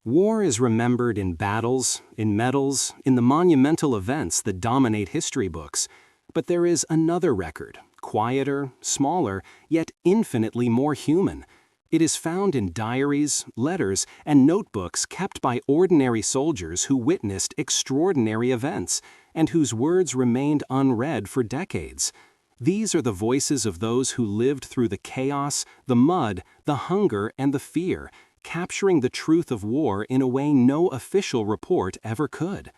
War is remembered in battles, in medals, in the monumental events that dominate history books. But there is another record, quieter, smaller, yet infinitely more human. It is found in diaries, letters, and notebooks kept by ordinary soldiers who witnessed extraordinary events, and whose words remained unread for decades. These are the voices of those who lived through the chaos, the mud, the hunger, and the fear, capturing the truth of war in a way no official report ever could.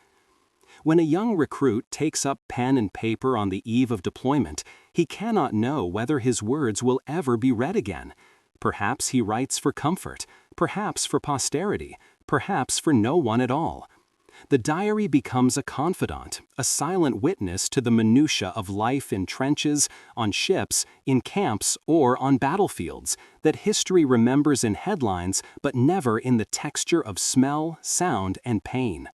When a young recruit takes up pen and paper on the eve of deployment, he cannot know whether his words will ever be read again. Perhaps he writes for comfort, perhaps for posterity, perhaps for no one at all. The diary becomes a confidant, a silent witness to the minutiae of life in trenches, on ships, in camps, or on battlefields, that history remembers in headlines but never in the texture of smell, sound, and pain.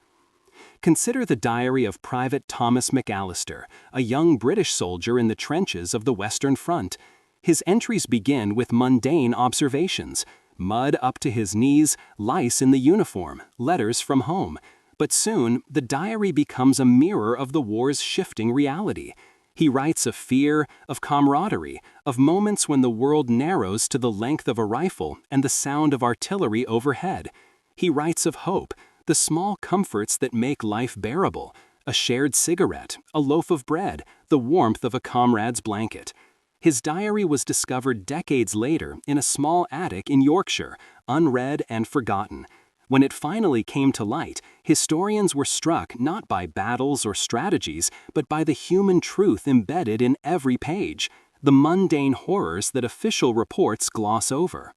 Consider the diary of Private Thomas McAllister, a young British soldier in the trenches of the Western Front. His entries begin with mundane observations: mud up to his knees, lice in the uniform, letters from home. But soon, the diary becomes a mirror of the war's shifting reality. He writes of fear, of camaraderie, of moments when the world narrows to the length of a rifle and the sound of artillery overhead. He writes of hope, the small comforts that make life bearable: a shared cigarette, a loaf of bread, the warmth of a comrade's blanket. His diary was discovered decades later in a small attic in Yorkshire, unread and forgotten. When it finally came to light, historians were struck not by battles or strategies, but by the human truth embedded in every page, the mundane horrors that official reports gloss over.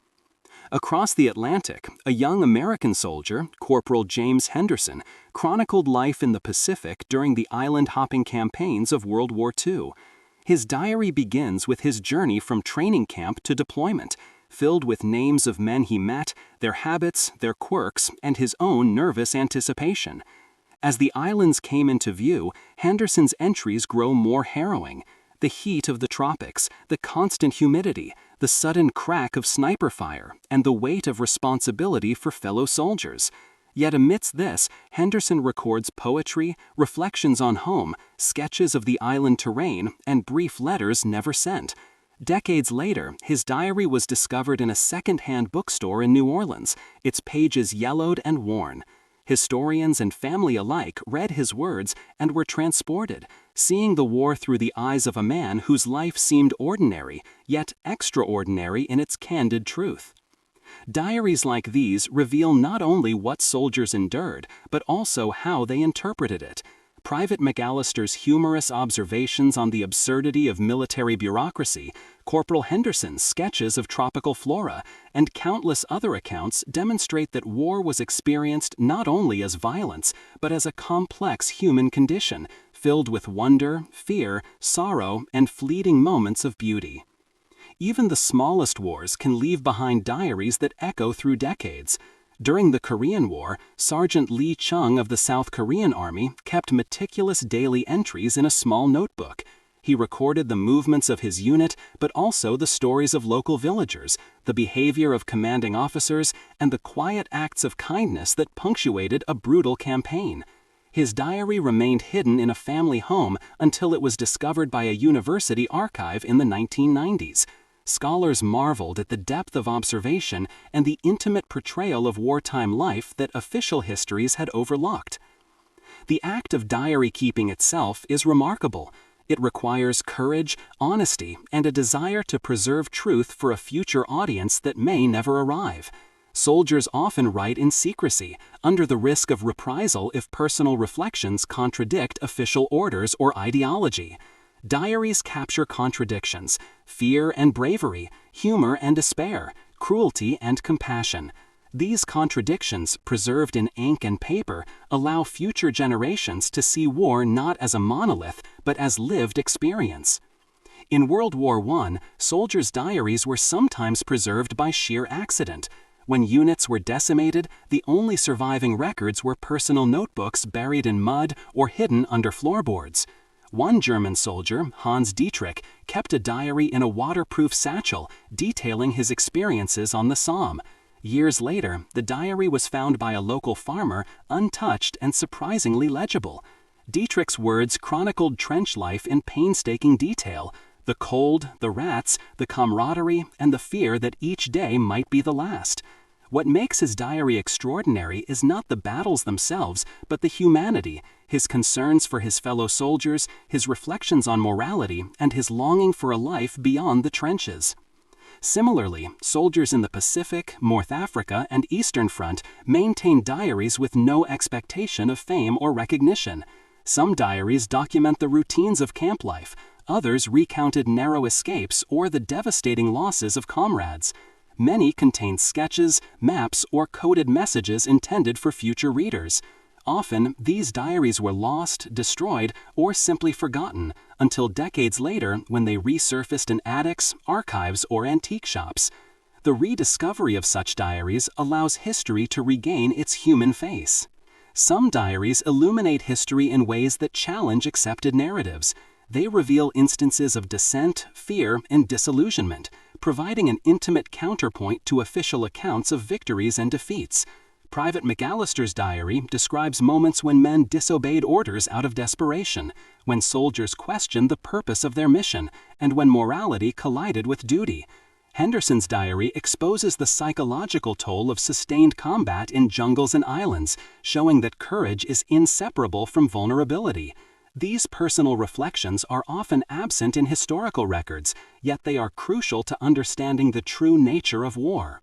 Across the Atlantic, a young American soldier, Corporal James Henderson, chronicled life in the Pacific during the island-hopping campaigns of World War II. His diary begins with his journey from training camp to deployment, filled with names of men he met, their habits, their quirks, and his own nervous anticipation. As the islands came into view, Henderson's entries grow more harrowing. The heat of the tropics, the constant humidity, the sudden crack of sniper fire, and the weight of responsibility for fellow soldiers. Yet amidst this, Henderson records poetry, reflections on home, sketches of the island terrain, and brief letters never sent. Decades later, his diary was discovered in a second-hand bookstore in New Orleans, its pages yellowed and worn. Historians and family alike read his words and were transported, seeing the war through the eyes of a man whose life seemed ordinary, yet extraordinary in its candid truth. Diaries like these reveal not only what soldiers endured, but also how they interpreted it. Private McAllister's humorous observations on the absurdity of military bureaucracy, Corporal Henderson's sketches of tropical flora, and countless other accounts demonstrate that war was experienced not only as violence, but as a complex human condition, filled with wonder, fear, sorrow, and fleeting moments of beauty. Even the smallest wars can leave behind diaries that echo through decades. During the Korean War, Sergeant Lee Chung of the South Korean Army kept meticulous daily entries in a small notebook. He recorded the movements of his unit, but also the stories of local villagers, the behavior of commanding officers, and the quiet acts of kindness that punctuated a brutal campaign. His diary remained hidden in a family home until it was discovered by a university archive in the 1990s. Scholars marveled at the depth of observation and the intimate portrayal of wartime life that official histories had overlooked. The act of diary keeping itself is remarkable. It requires courage, honesty, and a desire to preserve truth for a future audience that may never arrive. Soldiers often write in secrecy, under the risk of reprisal if personal reflections contradict official orders or ideology. Diaries capture contradictions, fear and bravery, humor and despair, cruelty and compassion. These contradictions, preserved in ink and paper, allow future generations to see war not as a monolith, but as lived experience. In World War I, soldiers' diaries were sometimes preserved by sheer accident. When units were decimated, the only surviving records were personal notebooks buried in mud or hidden under floorboards. One German soldier, Hans Dietrich, kept a diary in a waterproof satchel detailing his experiences on the Somme. Years later, the diary was found by a local farmer, untouched and surprisingly legible. Dietrich's words chronicled trench life in painstaking detail: the cold, the rats, the camaraderie, and the fear that each day might be the last. What makes his diary extraordinary is not the battles themselves, but the humanity, his concerns for his fellow soldiers, his reflections on morality, and his longing for a life beyond the trenches. Similarly, soldiers in the Pacific, North Africa, and Eastern Front maintained diaries with no expectation of fame or recognition. Some diaries document the routines of camp life, others recounted narrow escapes or the devastating losses of comrades. Many contained sketches, maps, or coded messages intended for future readers. Often, these diaries were lost, destroyed, or simply forgotten until decades later when they resurfaced in attics, archives, or antique shops. The rediscovery of such diaries allows history to regain its human face. Some diaries illuminate history in ways that challenge accepted narratives. They reveal instances of dissent, fear, and disillusionment, providing an intimate counterpoint to official accounts of victories and defeats. Private McAllister's diary describes moments when men disobeyed orders out of desperation, when soldiers questioned the purpose of their mission, and when morality collided with duty. Henderson's diary exposes the psychological toll of sustained combat in jungles and islands, showing that courage is inseparable from vulnerability. These personal reflections are often absent in historical records, yet they are crucial to understanding the true nature of war.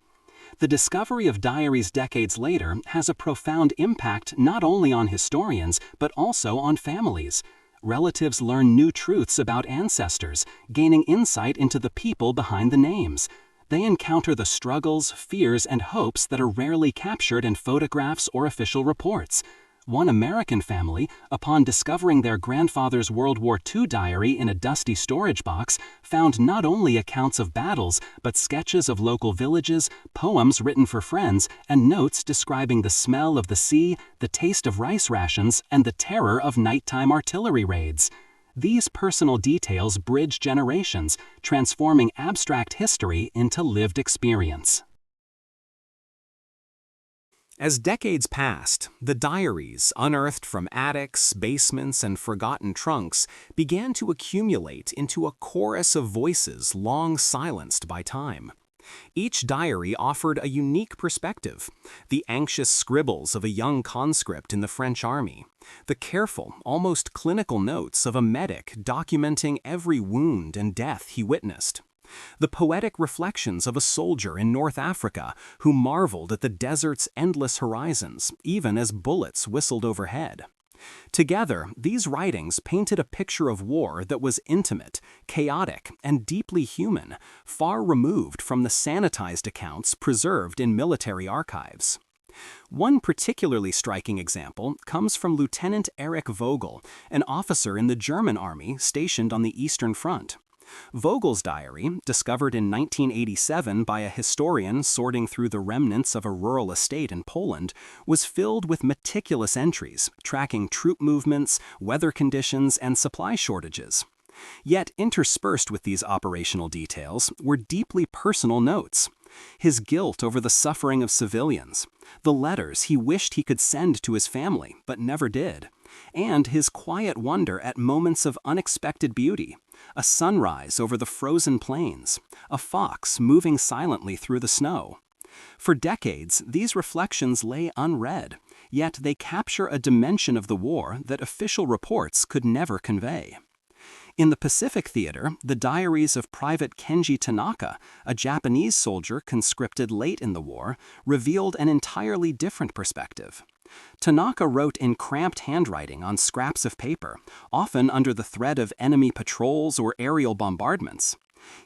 The discovery of diaries decades later has a profound impact not only on historians, but also on families. Relatives learn new truths about ancestors, gaining insight into the people behind the names. They encounter the struggles, fears, and hopes that are rarely captured in photographs or official reports. One American family, upon discovering their grandfather's World War II diary in a dusty storage box, found not only accounts of battles, but sketches of local villages, poems written for friends, and notes describing the smell of the sea, the taste of rice rations, and the terror of nighttime artillery raids. These personal details bridge generations, transforming abstract history into lived experience. As decades passed, the diaries, unearthed from attics, basements, and forgotten trunks, began to accumulate into a chorus of voices long silenced by time. Each diary offered a unique perspective: the anxious scribbles of a young conscript in the French army, the careful, almost clinical notes of a medic documenting every wound and death he witnessed, the poetic reflections of a soldier in North Africa who marveled at the desert's endless horizons, even as bullets whistled overhead. Together, these writings painted a picture of war that was intimate, chaotic, and deeply human, far removed from the sanitized accounts preserved in military archives. One particularly striking example comes from Lieutenant Erich Vogel, an officer in the German army stationed on the Eastern Front. Vogel's diary, discovered in 1987 by a historian sorting through the remnants of a rural estate in Poland, was filled with meticulous entries tracking troop movements, weather conditions, and supply shortages. Yet interspersed with these operational details were deeply personal notes: his guilt over the suffering of civilians, the letters he wished he could send to his family but never did, and his quiet wonder at moments of unexpected beauty: a sunrise over the frozen plains, a fox moving silently through the snow. For decades, these reflections lay unread, yet they capture a dimension of the war that official reports could never convey. In the Pacific Theater, the diaries of Private Kenji Tanaka, a Japanese soldier conscripted late in the war, revealed an entirely different perspective. Tanaka wrote in cramped handwriting on scraps of paper, often under the threat of enemy patrols or aerial bombardments.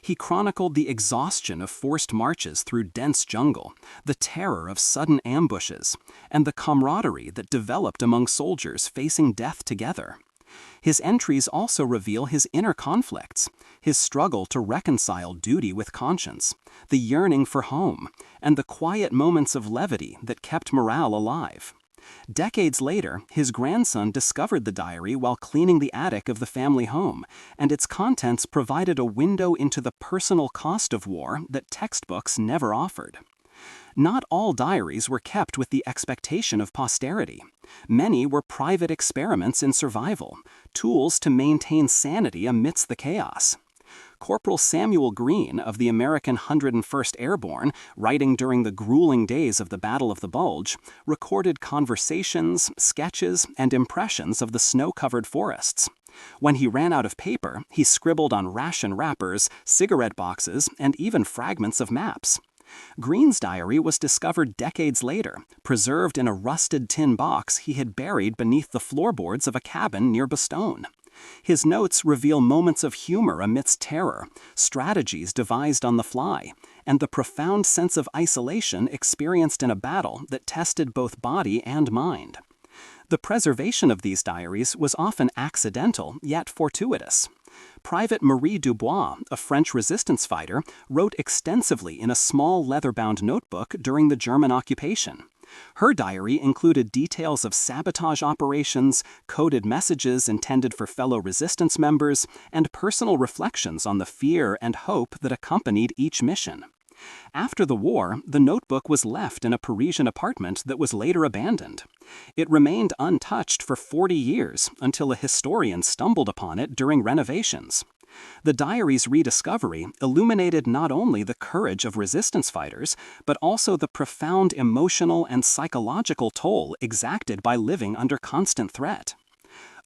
He chronicled the exhaustion of forced marches through dense jungle, the terror of sudden ambushes, and the camaraderie that developed among soldiers facing death together. His entries also reveal his inner conflicts: his struggle to reconcile duty with conscience, the yearning for home, and the quiet moments of levity that kept morale alive. Decades later, his grandson discovered the diary while cleaning the attic of the family home, and its contents provided a window into the personal cost of war that textbooks never offered. Not all diaries were kept with the expectation of posterity. Many were private experiments in survival, tools to maintain sanity amidst the chaos. Corporal Samuel Greene of the American 101st Airborne, writing during the grueling days of the Battle of the Bulge, recorded conversations, sketches, and impressions of the snow-covered forests. When he ran out of paper, he scribbled on ration wrappers, cigarette boxes, and even fragments of maps. Greene's diary was discovered decades later, preserved in a rusted tin box he had buried beneath the floorboards of a cabin near Bastogne. His notes reveal moments of humor amidst terror, strategies devised on the fly, and the profound sense of isolation experienced in a battle that tested both body and mind. The preservation of these diaries was often accidental yet fortuitous. Private Marie Dubois, a French resistance fighter, wrote extensively in a small leather-bound notebook during the German occupation. Her diary included details of sabotage operations, coded messages intended for fellow resistance members, and personal reflections on the fear and hope that accompanied each mission. After the war, the notebook was left in a Parisian apartment that was later abandoned. It remained untouched for 40 years until a historian stumbled upon it during renovations. The diary's rediscovery illuminated not only the courage of resistance fighters, but also the profound emotional and psychological toll exacted by living under constant threat.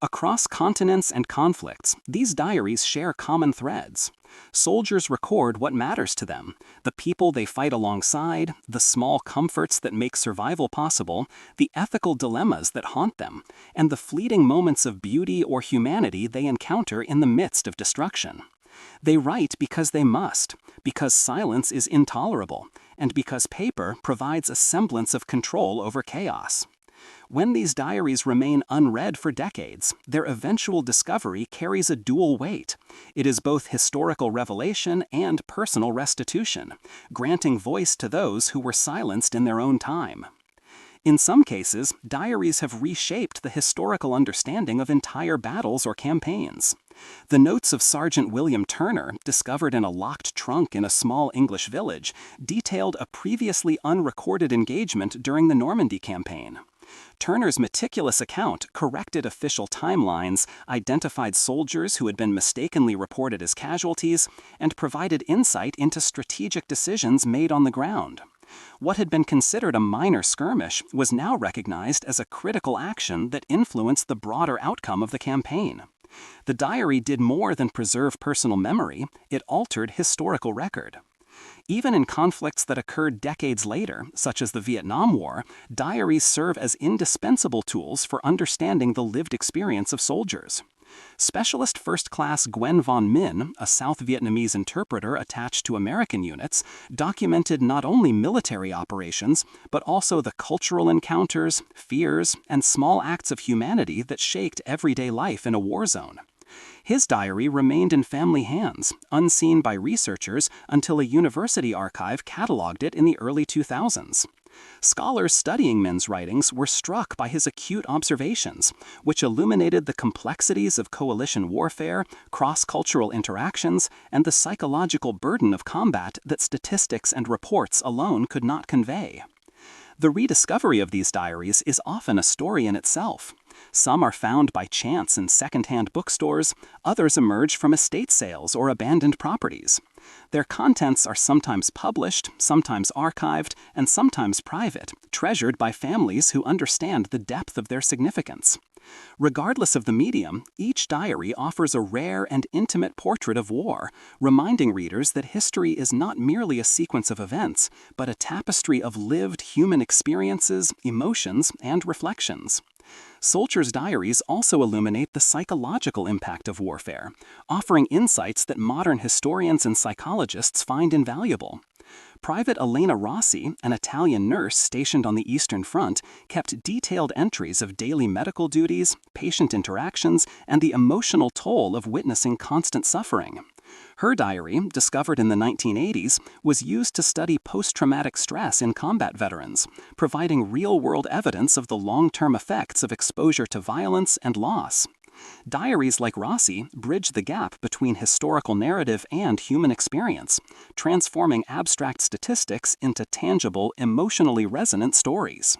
Across continents and conflicts, these diaries share common threads. Soldiers record what matters to them, the people they fight alongside, the small comforts that make survival possible, the ethical dilemmas that haunt them, and the fleeting moments of beauty or humanity they encounter in the midst of destruction. They write because they must, because silence is intolerable, and because paper provides a semblance of control over chaos. When these diaries remain unread for decades, their eventual discovery carries a dual weight. It is both historical revelation and personal restitution, granting voice to those who were silenced in their own time. In some cases, diaries have reshaped the historical understanding of entire battles or campaigns. The notes of Sergeant William Turner, discovered in a locked trunk in a small English village, detailed a previously unrecorded engagement during the Normandy campaign. Turner's meticulous account corrected official timelines, identified soldiers who had been mistakenly reported as casualties, and provided insight into strategic decisions made on the ground. What had been considered a minor skirmish was now recognized as a critical action that influenced the broader outcome of the campaign. The diary did more than preserve personal memory, it altered historical record. Even in conflicts that occurred decades later, such as the Vietnam War, diaries serve as indispensable tools for understanding the lived experience of soldiers. Specialist First Class Gwen Von Min, a South Vietnamese interpreter attached to American units, documented not only military operations, but also the cultural encounters, fears, and small acts of humanity that shaped everyday life in a war zone. His diary remained in family hands, unseen by researchers until a university archive cataloged it in the early 2000s. Scholars studying Min's writings were struck by his acute observations, which illuminated the complexities of coalition warfare, cross-cultural interactions, and the psychological burden of combat that statistics and reports alone could not convey. The rediscovery of these diaries is often a story in itself. Some are found by chance in second-hand bookstores, others emerge from estate sales or abandoned properties. Their contents are sometimes published, sometimes archived, and sometimes private, treasured by families who understand the depth of their significance. Regardless of the medium, each diary offers a rare and intimate portrait of war, reminding readers that history is not merely a sequence of events, but a tapestry of lived human experiences, emotions, and reflections. Soldiers' diaries also illuminate the psychological impact of warfare, offering insights that modern historians and psychologists find invaluable. Private Elena Rossi, an Italian nurse stationed on the Eastern Front, kept detailed entries of daily medical duties, patient interactions, and the emotional toll of witnessing constant suffering. Her diary, discovered in the 1980s, was used to study post-traumatic stress in combat veterans, providing real-world evidence of the long-term effects of exposure to violence and loss. Diaries like Rossi bridge the gap between historical narrative and human experience, transforming abstract statistics into tangible, emotionally resonant stories.